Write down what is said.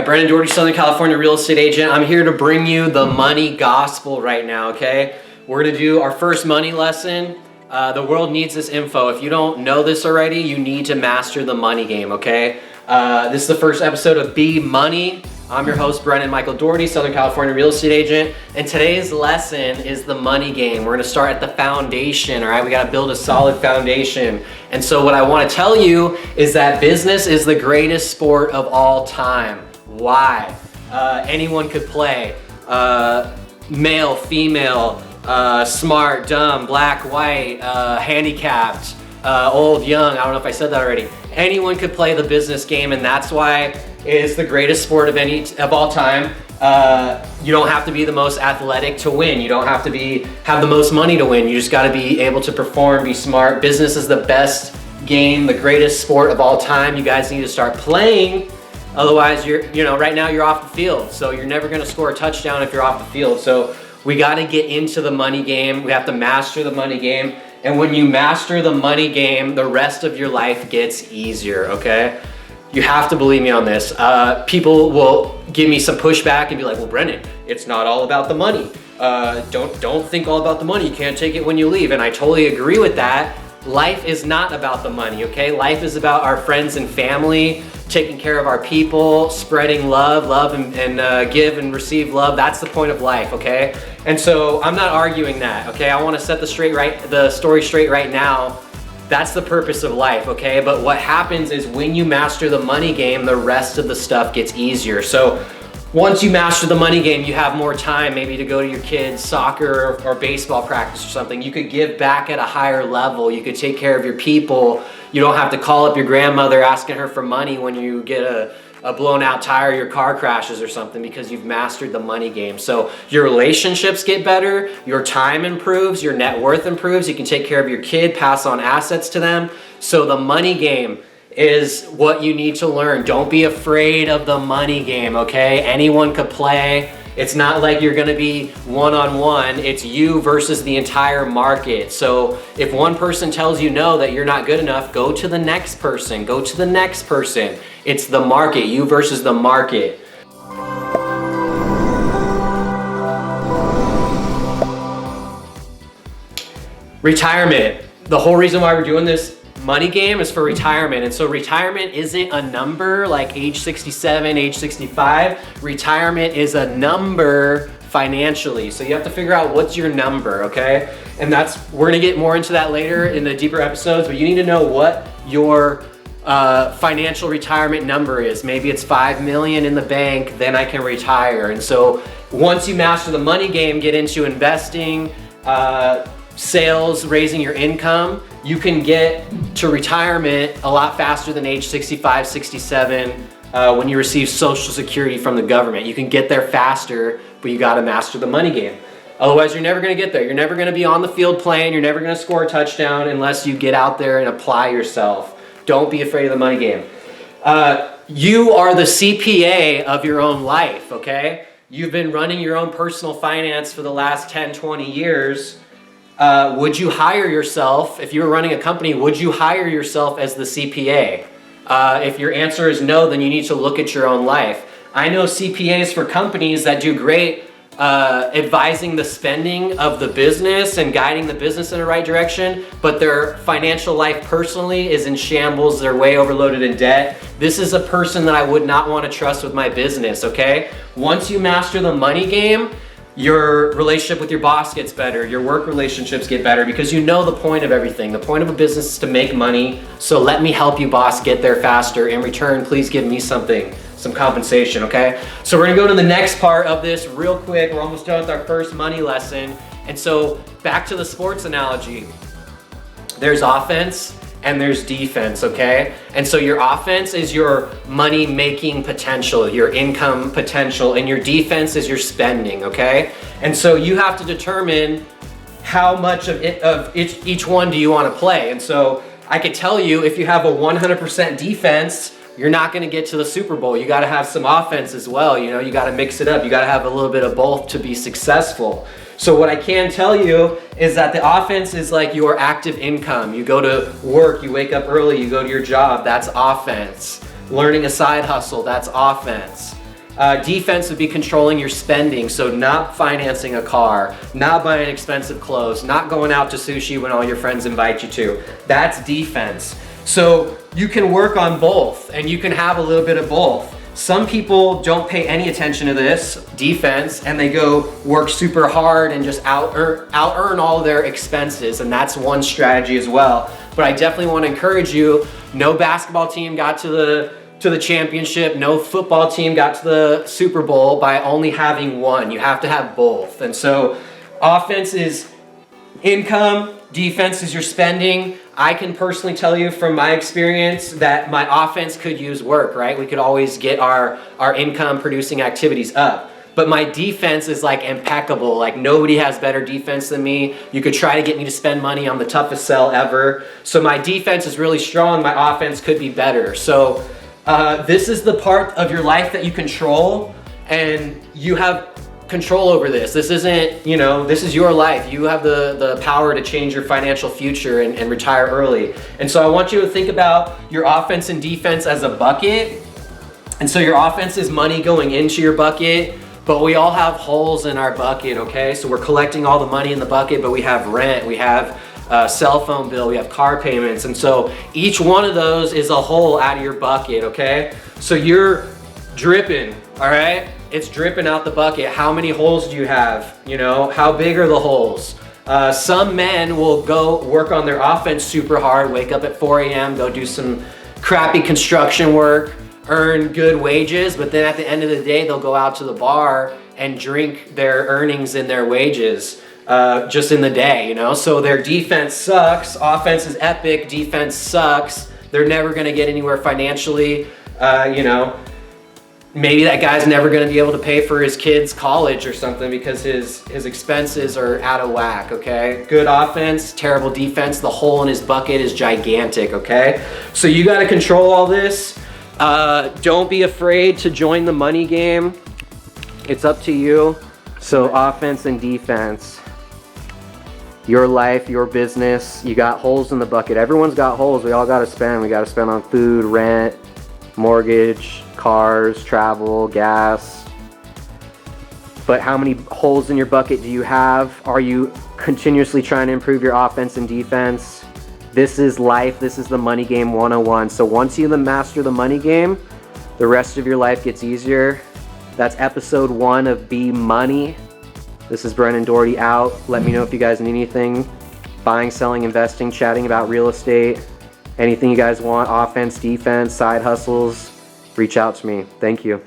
Brennan Doherty, Southern California real estate agent. I'm here to bring you the money gospel right now, okay? We're gonna do our first money lesson. The world needs this info. If you don't know this already, you need to master the money game, okay? This is the first episode of Be Money. I'm your host, Brennan Michael Doherty, Southern California real estate agent. And today's lesson is the money game. We're gonna start at the foundation, all right? We gotta build a solid foundation. And so what I wanna tell you is that business is the greatest sport of all time. Why? Anyone could play. Male, female, smart, dumb, black, white, handicapped, old, young. I don't know if I said that already. Anyone could play the business game, and that's why it is the greatest sport of all time. You don't have to be the most athletic to win. You don't have to have the most money to win. You just got to be able to perform, be smart. Business is the best game, the greatest sport of all time. You guys need to start playing. Otherwise, right now you're off the field. So you're never going to score a touchdown if you're off the field. So we got to get into the money game. We have to master the money game. And when you master the money game, the rest of your life gets easier, okay? You have to believe me on this. People will give me some pushback and be like, well, Brennan, it's not all about the money. Don't think all about the money. You can't take it when you leave. And I totally agree with that. Life is not about the money, okay? Life is about our friends and family, taking care of our people, spreading love and give and receive love. That's the point of life, okay? And so I'm not arguing that, okay? I want to set the story straight right now. That's the purpose of life, okay? But what happens is when you master the money game, the rest of the stuff gets easier. So once you master the money game, you have more time maybe to go to your kids' soccer or baseball practice or something. You could give back at a higher level. You could take care of your people. You don't have to call up your grandmother asking her for money when you get a blown out tire, your car crashes or something, because you've mastered the money game. So your relationships get better, your time improves, your net worth improves. You can take care of your kid, pass on assets to them. So the money game is what you need to learn. Don't be afraid of the money game, okay? Anyone could play. It's not like you're gonna be one-on-one. It's you versus the entire market. So if one person tells you no, that you're not good enough, go to the next person, go to the next person. It's the market, you versus the market. Retirement. The whole reason why we're doing this money game is for retirement. And so retirement isn't a number like age 67, age 65. Retirement is a number financially. So you have to figure out what's your number, okay? And we're gonna get more into that later in the deeper episodes, but you need to know what your financial retirement number is. Maybe it's 5 million in the bank, then I can retire. And so once you master the money game, get into investing, sales, raising your income, you can get to retirement a lot faster than age 65, 67 when you receive Social Security from the government. You can get there faster, but you gotta master the money game. Otherwise, you're never gonna get there. You're never gonna be on the field playing. You're never gonna score a touchdown unless you get out there and apply yourself. Don't be afraid of the money game. You are the CPA of your own life, okay? You've been running your own personal finance for the last 10, 20 years. Would you hire yourself, if you were running a company, would you hire yourself as the CPA? If your answer is no, then you need to look at your own life. I know CPAs for companies that do great advising the spending of the business and guiding the business in the right direction, but their financial life personally is in shambles. They're way overloaded in debt. This is a person that I would not want to trust with my business, okay? Once you master the money game, your relationship with your boss gets better, your work relationships get better, because you know the point of everything. The point of a business is to make money, so let me help you, boss, get there faster. In return, please give me something, some compensation, okay? So we're gonna go to the next part of this real quick. We're almost done with our first money lesson. And so back to the sports analogy. There's offense and there's defense, okay? And so your offense is your money-making potential, your income potential, and your defense is your spending, okay? And so you have to determine how much of each one do you want to play. And so I could tell you, if you have a 100% defense, you're not gonna get to the Super Bowl. You gotta have some offense as well, you gotta mix it up. You gotta have a little bit of both to be successful. So what I can tell you is that the offense is like your active income. You go to work, you wake up early, you go to your job, that's offense. Learning a side hustle, that's offense. Defense would be controlling your spending, so not financing a car, not buying expensive clothes, not going out to sushi when all your friends invite you to. That's defense. So you can work on both, and you can have a little bit of both. Some people don't pay any attention to this, defense, and they go work super hard and just out earn all their expenses, and that's one strategy as well. But I definitely want to encourage you, no basketball team got to the championship, no football team got to the Super Bowl by only having one. You have to have both. And so offense is income, defense is your spending. I can personally tell you from my experience that my offense could use work, right? We could always get our income producing activities up. But my defense is like impeccable. Like nobody has better defense than me. You could try to get me to spend money on the toughest sell ever. So my defense is really strong. My offense could be better. So this is the part of your life that you control, and you have control over this. This isn't, this is your life. You have the power to change your financial future and retire early. And so I want you to think about your offense and defense as a bucket. And so your offense is money going into your bucket, but we all have holes in our bucket, okay? So we're collecting all the money in the bucket, but we have rent, we have cell phone bill, we have car payments. And so each one of those is a hole out of your bucket, okay? So you're dripping, all right? It's dripping out the bucket. How many holes do you have? How big are the holes? Some men will go work on their offense super hard, wake up at 4 a.m., go do some crappy construction work, earn good wages, but then at the end of the day, they'll go out to the bar and drink their earnings and their wages just in the day, So their defense sucks, offense is epic, defense sucks. They're never gonna get anywhere financially, Maybe that guy's never gonna be able to pay for his kid's college or something because his expenses are out of whack, okay? Good offense, terrible defense, the hole in his bucket is gigantic, okay? So you gotta control all this. Don't be afraid to join the money game. It's up to you. So offense and defense. Your life, your business, you got holes in the bucket. Everyone's got holes, we all gotta spend. We gotta spend on food, rent, mortgage, cars, travel, gas. But how many holes in your bucket do you have? Are you continuously trying to improve your offense and defense? This is life. This is the money game 101. So once you master the money game, the rest of your life gets easier. That's episode 1 of Be Money. This is Brennan Doherty out. Let me know if you guys need anything. Buying, selling, investing, chatting about real estate. Anything you guys want, offense, defense, side hustles, reach out to me. Thank you.